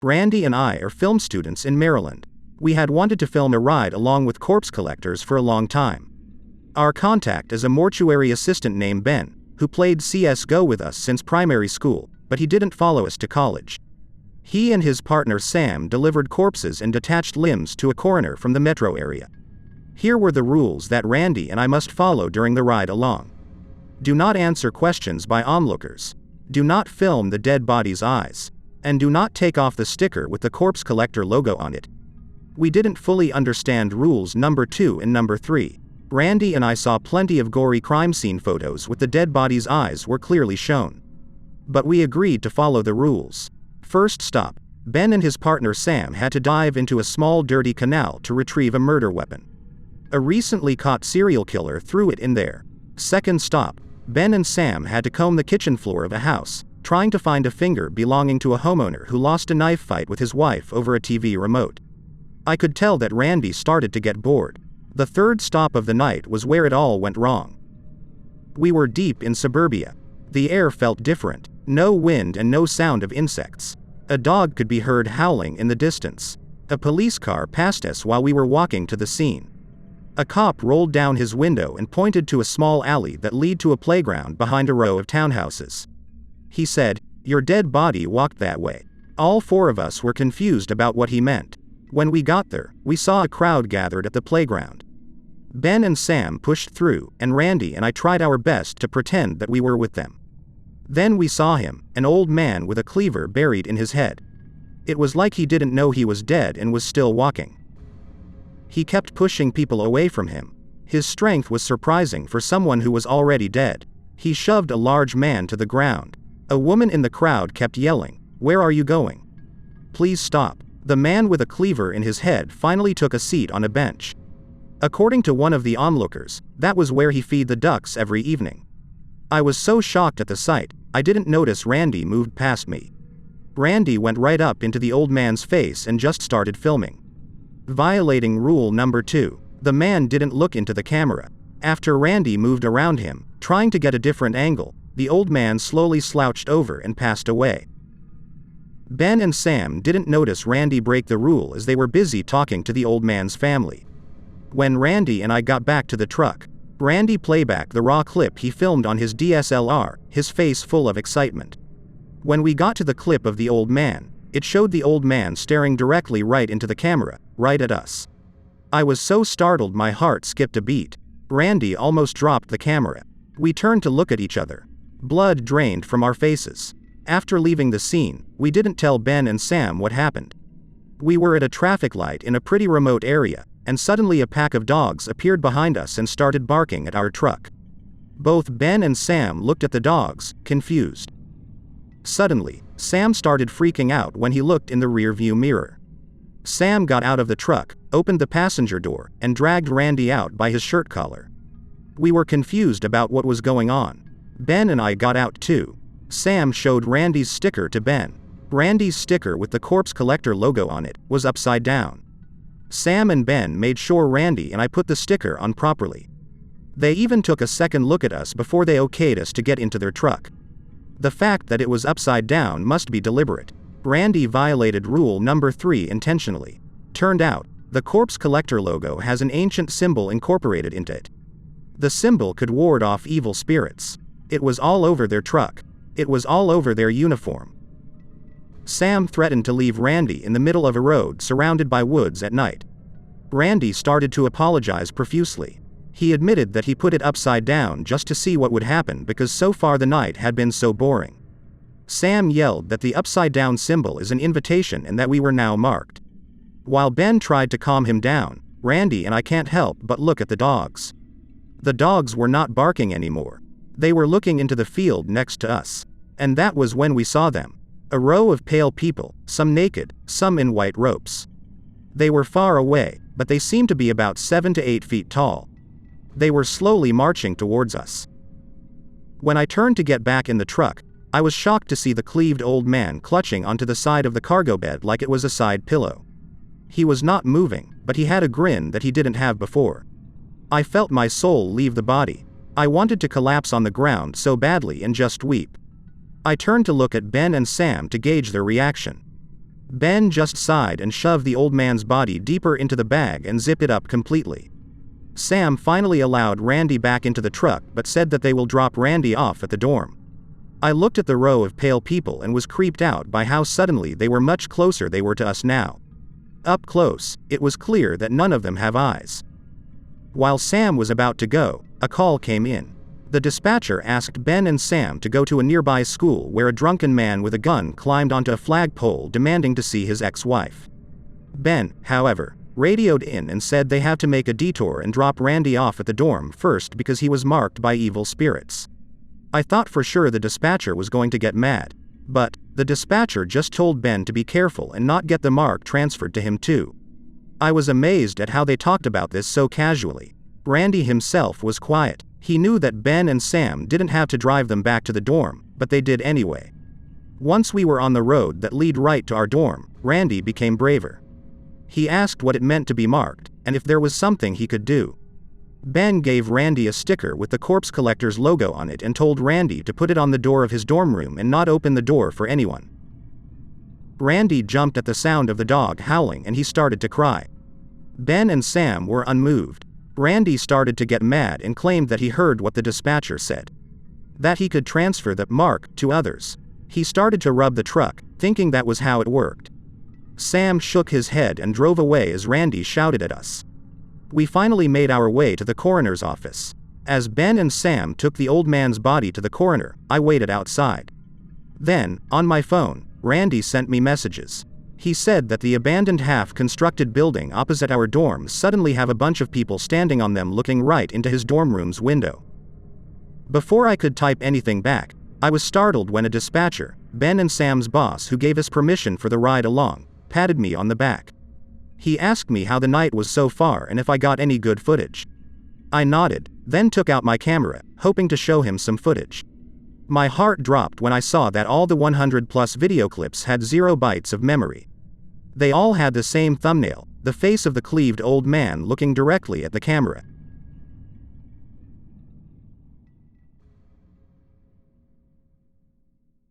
Randy and I are film students in Maryland. We had wanted to film a ride along with corpse collectors for a long time. Our contact is a mortuary assistant named Ben, who played CS:GO with us since primary school, but he didn't follow us to college. He and his partner Sam delivered corpses and detached limbs to a coroner from the metro area. Here were the rules that Randy and I must follow during the ride along. Do not answer questions by onlookers. Do not film the dead body's eyes. And do not take off the sticker with the corpse collector logo on it. We didn't fully understand rules number 2 and number 3. Randy and I saw plenty of gory crime scene photos with the dead body's eyes were clearly shown. But we agreed to follow the rules. First stop, Ben and his partner Sam had to dive into a small dirty canal to retrieve a murder weapon. A recently caught serial killer threw it in there. Second stop, Ben and Sam had to comb the kitchen floor of a house, trying to find a finger belonging to a homeowner who lost a knife fight with his wife over a TV remote. I could tell that Randy started to get bored. The third stop of the night was where it all went wrong. We were deep in suburbia. The air felt different, no wind and no sound of insects. A dog could be heard howling in the distance. A police car passed us while we were walking to the scene. A cop rolled down his window and pointed to a small alley that led to a playground behind a row of townhouses. He said, "Your dead body walked that way." All 4 of us were confused about what he meant. When we got there, we saw a crowd gathered at the playground. Ben and Sam pushed through, and Randy and I tried our best to pretend that we were with them. Then we saw him, an old man with a cleaver buried in his head. It was like he didn't know he was dead and was still walking. He kept pushing people away from him. His strength was surprising for someone who was already dead. He shoved a large man to the ground. A woman in the crowd kept yelling, "Where are you going? Please stop." The man with a cleaver in his head finally took a seat on a bench. According to one of the onlookers, that was where he fed the ducks every evening. I was so shocked at the sight, I didn't notice Randy moved past me. Randy went right up into the old man's face and just started filming. Violating rule number 2, the man didn't look into the camera. After Randy moved around him, trying to get a different angle, the old man slowly slouched over and passed away. Ben and Sam didn't notice Randy break the rule as they were busy talking to the old man's family. When Randy and I got back to the truck, Randy played back the raw clip he filmed on his DSLR, his face full of excitement. When we got to the clip of the old man, it showed the old man staring directly right into the camera, right at us. I was so startled my heart skipped a beat. Randy almost dropped the camera. We turned to look at each other. Blood drained from our faces. After leaving the scene, we didn't tell Ben and Sam what happened. We were at a traffic light in a pretty remote area, and suddenly a pack of dogs appeared behind us and started barking at our truck. Both Ben and Sam looked at the dogs, confused. Suddenly, Sam started freaking out when he looked in the rear-view mirror. Sam got out of the truck, opened the passenger door, and dragged Randy out by his shirt collar. We were confused about what was going on. Ben and I got out too. Sam showed Randy's sticker to Ben. Randy's sticker with the corpse collector logo on it was upside down. Sam and Ben made sure Randy and I put the sticker on properly. They even took a second look at us before they okayed us to get into their truck. The fact that it was upside down must be deliberate. Randy violated rule number 3 intentionally. Turned out, the corpse collector logo has an ancient symbol incorporated into it. The symbol could ward off evil spirits. It was all over their truck. It was all over their uniform. Sam threatened to leave Randy in the middle of a road surrounded by woods at night. Randy started to apologize profusely. He admitted that he put it upside down just to see what would happen because so far the night had been so boring. Sam yelled that the upside-down symbol is an invitation and that we were now marked. While Ben tried to calm him down, Randy and I can't help but look at the dogs. The dogs were not barking anymore. They were looking into the field next to us. And that was when we saw them. A row of pale people, some naked, some in white ropes. They were far away, but they seemed to be about 7 to 8 feet tall. They were slowly marching towards us. When I turned to get back in the truck, I was shocked to see the cleaved old man clutching onto the side of the cargo bed like it was a side pillow. He was not moving, but he had a grin that he didn't have before. I felt my soul leave the body. I wanted to collapse on the ground so badly and just weep. I turned to look at Ben and Sam to gauge their reaction. Ben just sighed and shoved the old man's body deeper into the bag and zipped it up completely. Sam finally allowed Randy back into the truck but said that they will drop Randy off at the dorm. I looked at the row of pale people and was creeped out by how suddenly they were much closer they were to us now. Up close, it was clear that none of them have eyes. While Sam was about to go, a call came in. The dispatcher asked Ben and Sam to go to a nearby school where a drunken man with a gun climbed onto a flagpole demanding to see his ex-wife. Ben, however, radioed in and said they have to make a detour and drop Randy off at the dorm first because he was marked by evil spirits. I thought for sure the dispatcher was going to get mad, but the dispatcher just told Ben to be careful and not get the mark transferred to him too. I was amazed at how they talked about this so casually. Randy himself was quiet. He knew that Ben and Sam didn't have to drive them back to the dorm, but they did anyway. Once we were on the road that lead right to our dorm, Randy became braver. He asked what it meant to be marked, and if there was something he could do. Ben gave Randy a sticker with the Corpse Collector's logo on it and told Randy to put it on the door of his dorm room and not open the door for anyone. Randy jumped at the sound of the dog howling and he started to cry. Ben and Sam were unmoved. Randy started to get mad and claimed that he heard what the dispatcher said. That he could transfer the mark to others. He started to rub the truck, thinking that was how it worked. Sam shook his head and drove away as Randy shouted at us. We finally made our way to the coroner's office. As Ben and Sam took the old man's body to the coroner, I waited outside. Then, on my phone, Randy sent me messages. He said that the abandoned half-constructed building opposite our dorms suddenly have a bunch of people standing on them looking right into his dorm room's window. Before I could type anything back, I was startled when a dispatcher, Ben and Sam's boss who gave us permission for the ride along, patted me on the back. He asked me how the night was so far and if I got any good footage. I nodded, then took out my camera, hoping to show him some footage. My heart dropped when I saw that all the 100+ video clips had 0 bytes of memory. They all had the same thumbnail, the face of the cleaved old man looking directly at the camera.